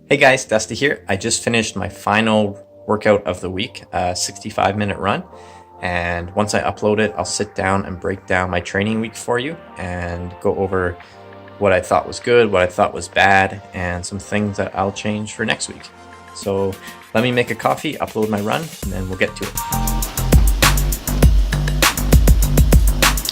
Hey guys, Dusty here. I just finished my final workout of the week, a 65-minute run. And once I upload it, I'll sit down and break down my training week for you and go over what I thought was good, what I thought was bad, and some things that I'll change for next week. So let me make a coffee, upload my run, and then we'll get to it.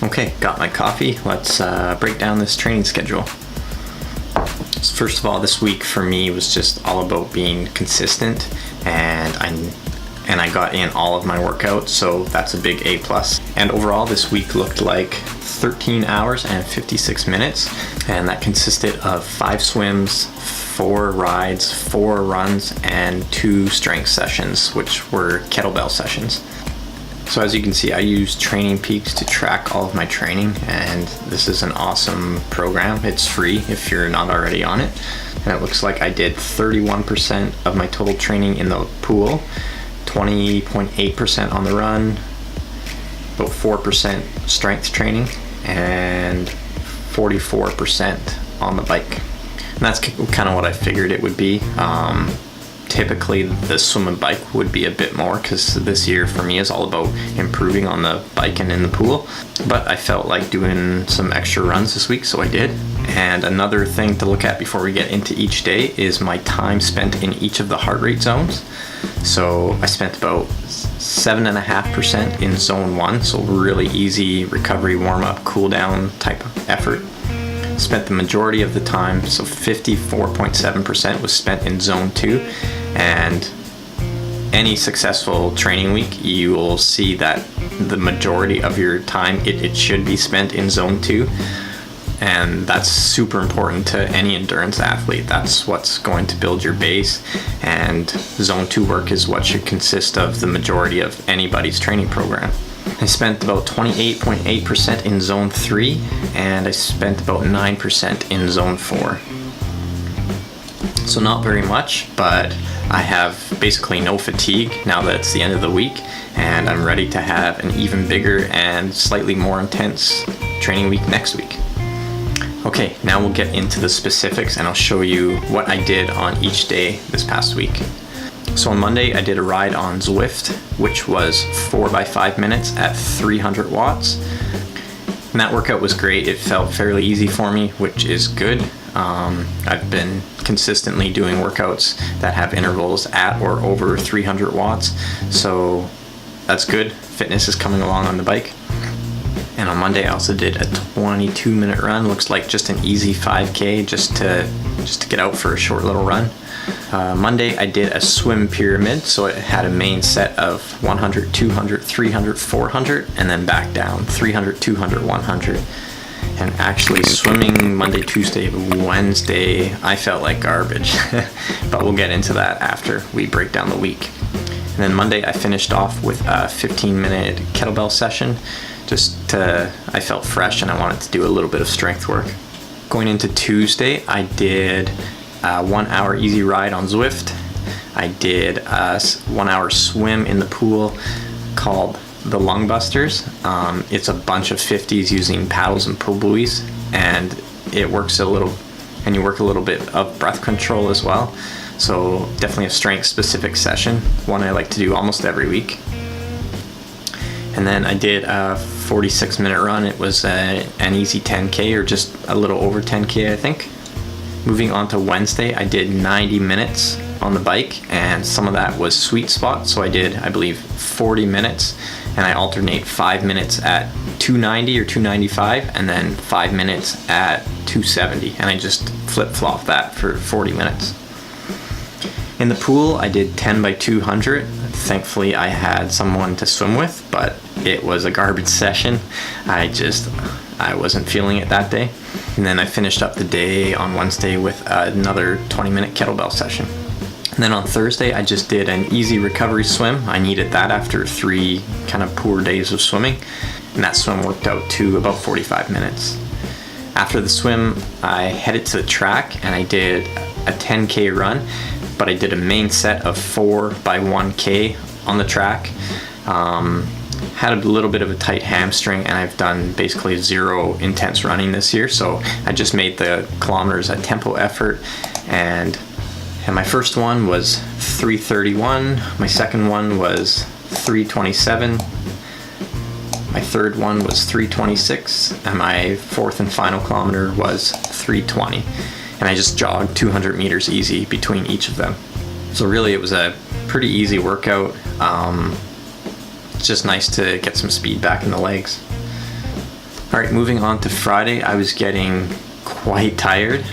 Okay, got my coffee. Let's break down this training schedule. So first of all, this week for me was just all about being consistent, and I got in all of my workouts, so that's a big A+. And overall, this week looked like 13 hours and 56 minutes, and that consisted of 5 swims, 4 rides, 4 runs, and 2 strength sessions, which were kettlebell sessions. So as you can see, I use Training Peaks to track all of my training, and this is an awesome program. It's free if you're not already on it. And it looks like I did 31% of my total training in the pool, 20.8% on the run, about 4% strength training, and 44% on the bike. And that's kind of what I figured it would be. Typically the swim and bike would be a bit more, because this year for me is all about improving on the bike and in the pool, but I felt like doing some extra runs this week, so I did. And another thing to look at before we get into each day is my time spent in each of the heart rate zones. So I spent about 7.5% in zone 1, so really easy recovery, warm-up, cool down type of effort. Spent the majority of the time, so 54.7% was spent in zone 2, and any successful training week you will see that the majority of your time it should be spent in zone 2, and that's super important to any endurance athlete. That's what's going to build your base, and zone 2 work is what should consist of the majority of anybody's training program. I spent about 28.8% in zone 3, and I spent about 9% in zone 4. So not very much, but I have basically no fatigue now that it's the end of the week, and I'm ready to have an even bigger and slightly more intense training week next week. Okay, now we'll get into the specifics, and I'll show you what I did on each day this past week. So on Monday, I did a ride on Zwift, which was 4x5 minutes at 300 watts. And that workout was great. It felt fairly easy for me, which is good. I've been consistently doing workouts that have intervals at or over 300 watts, so that's good. Fitness is coming along on the bike. And on Monday, I also did a 22-minute run. Looks like just an easy 5K just to get out for a short little run. Monday, I did a swim pyramid, so it had a main set of 100, 200, 300, 400, and then back down 300, 200, 100. And actually swimming Monday, Tuesday, Wednesday, I felt like garbage, but we'll get into that after we break down the week. And then Monday, I finished off with a 15-minute kettlebell session. I felt fresh and I wanted to do a little bit of strength work. Going into Tuesday, I did a 1-hour easy ride on Zwift. I did a 1-hour swim in the pool called the Lung Busters. It's a bunch of 50s using paddles and pull buoys, and it works a little, and you work a little bit of breath control as well. So definitely a strength specific session, one I like to do almost every week. And then I did a 46-minute run. It was an easy 10K, or just a little over 10K, I think. Moving on to Wednesday, I did 90 minutes on the bike, and some of that was sweet spot. So I did, I believe, 40 minutes, and I alternate 5 minutes at 290 or 295, and then 5 minutes at 270, and I just flip-flop that for 40 minutes. In the pool, I did 10 by 200. Thankfully, I had someone to swim with, but it was a garbage session. I wasn't feeling it that day. And then I finished up the day on Wednesday with another 20-minute kettlebell session. And then on Thursday, I just did an easy recovery swim. I needed that after 3 kind of poor days of swimming. And that swim worked out to about 45 minutes. After the swim, I headed to the track and I did a 10K run, but I did a main set of 4 by 1K on the track. Had a little bit of a tight hamstring, and I've done basically 0 intense running this year, so I just made the kilometers a tempo effort and And my first one was 3:31. My second one was 3:27. My third one was 3:26. And my fourth and final kilometer was 3:20. And I just jogged 200 meters easy between each of them. So really it was a pretty easy workout. It's just nice to get some speed back in the legs. All right, moving on to Friday, I was getting quite tired,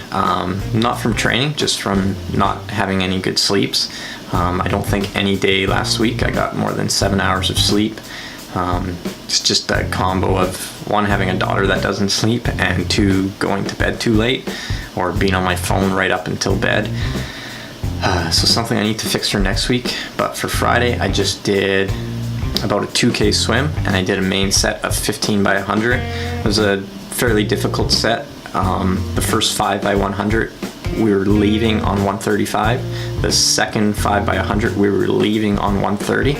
not from training, just from not having any good sleeps. I don't think any day last week I got more than 7 hours of sleep. It's just a combo of one, having a daughter that doesn't sleep, and two, going to bed too late or being on my phone right up until bed. So something I need to fix for next week. But for Friday, I just did about a 2K swim, and I did a main set of 15 by 100. It was a fairly difficult set. The first 5 by 100 we were leaving on 135. The second 5 by 100 we were leaving on 130,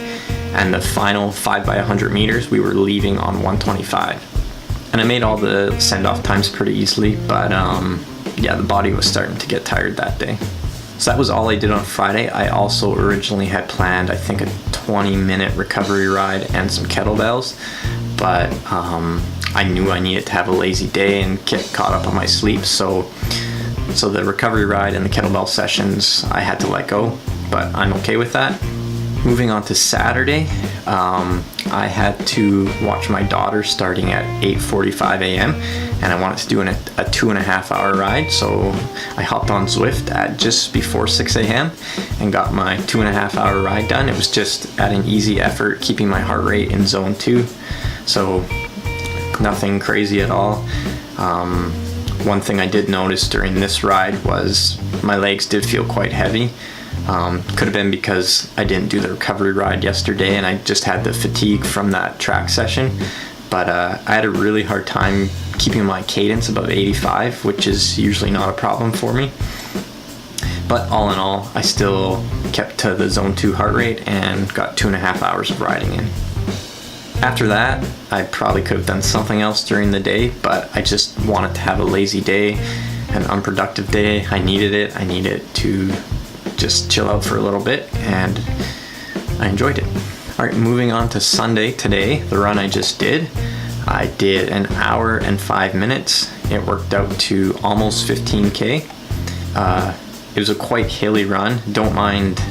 and the final 5 by 100 meters we were leaving on 125. And I made all the send-off times pretty easily, but yeah, the body was starting to get tired that day. So that was all I did on Friday. I also originally had planned, I think, a 20-minute recovery ride and some kettlebells, but I knew I needed to have a lazy day and get caught up on my sleep, so the recovery ride and the kettlebell sessions I had to let go, but I'm okay with that. Moving on to Saturday, I had to watch my daughter starting at 8:45 a.m. and I wanted to do a 2.5 hour ride, so I hopped on Zwift at just before 6 a.m. and got my 2.5 hour ride done. It was just at an easy effort, keeping my heart rate in zone 2, so nothing crazy at all. One thing I did notice during this ride was my legs did feel quite heavy. Could have been because I didn't do the recovery ride yesterday and I just had the fatigue from that track session, but I had a really hard time keeping my cadence above 85, which is usually not a problem for me. But all in all, I still kept to the zone 2 heart rate and got 2.5 hours of riding in. After that, I probably could have done something else during the day, but I just wanted to have a lazy day, an unproductive day. I needed it. I needed to just chill out for a little bit, and I enjoyed it. All right, moving on to Sunday today, the run I just did. I did an hour and 5 minutes. It worked out to almost 15K. It was a quite hilly run. Don't mind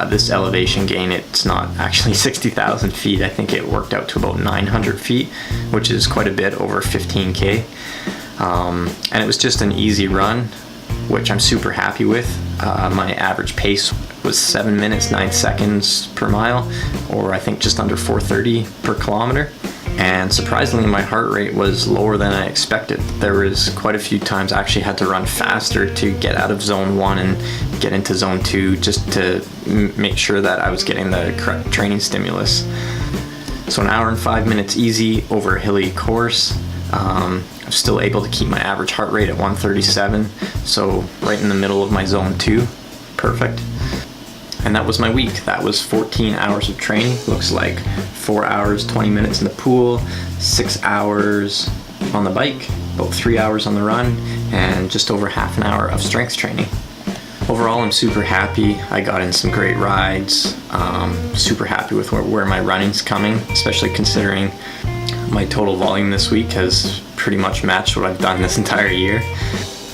this elevation gain. It's not actually 60,000 feet. I think it worked out to about 900 feet, which is quite a bit over 15K. And it was just an easy run, which I'm super happy with. My average pace was 7 minutes 9 seconds per mile, or I think just under 4:30 per kilometer. And surprisingly, my heart rate was lower than I expected. There was quite a few times I actually had to run faster to get out of zone 1 and get into zone 2, just to make sure that I was getting the correct training stimulus. So an hour and 5 minutes easy over a hilly course. I'm still able to keep my average heart rate at 137, so right in the middle of my zone 2. Perfect. And that was my week. That was 14 hours of training. Looks like 4 hours, 20 minutes in the pool, 6 hours on the bike, about 3 hours on the run, and just over half an hour of strength training. Overall, I'm super happy. I got in some great rides. Super happy with where my running's coming, especially considering my total volume this week has pretty much matched what I've done this entire year.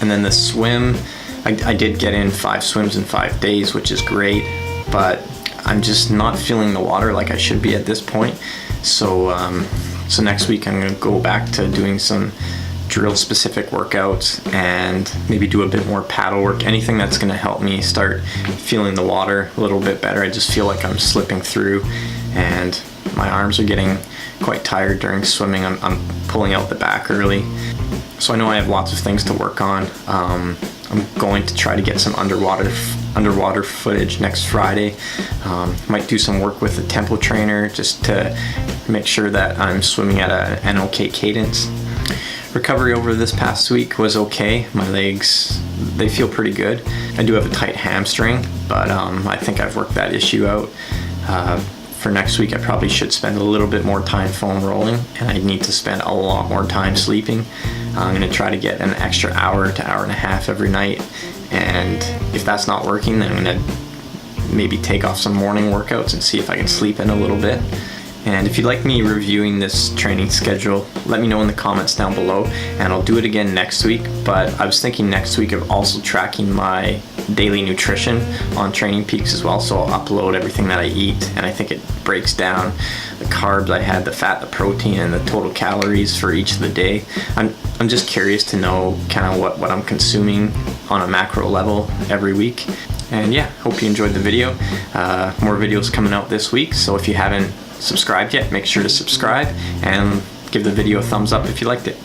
And then the swim, I did get in 5 swims in 5 days, which is great, but I'm just not feeling the water like I should be at this point. So next week I'm going to go back to doing some drill specific workouts and maybe do a bit more paddle work, anything that's going to help me start feeling the water a little bit better. I just feel like I'm slipping through and my arms are getting quite tired during swimming. I'm pulling out the back early. So I know I have lots of things to work on. I'm going to try to get some underwater footage next Friday. Might do some work with the tempo trainer just to make sure that I'm swimming at an okay cadence. Recovery over this past week was okay. My legs, they feel pretty good. I do have a tight hamstring, but I think I've worked that issue out. For next week, I probably should spend a little bit more time foam rolling, and I need to spend a lot more time sleeping. I'm going to try to get an extra hour to hour and a half every night And if that's not working, then I'm gonna maybe take off some morning workouts and see if I can sleep in a little bit. And if you'd like me reviewing this training schedule, let me know in the comments down below, and I'll do it again next week. But I was thinking next week of also tracking my daily nutrition on Training Peaks as well. So I'll upload everything that I eat, and I think it breaks down the carbs I had, the fat, the protein, and the total calories for each of the day. I'm just curious to know kind of what I'm consuming on a macro level every week. And yeah, hope you enjoyed the video. More videos coming out this week, so if you haven't subscribed yet, make sure to subscribe and give the video a thumbs up if you liked it.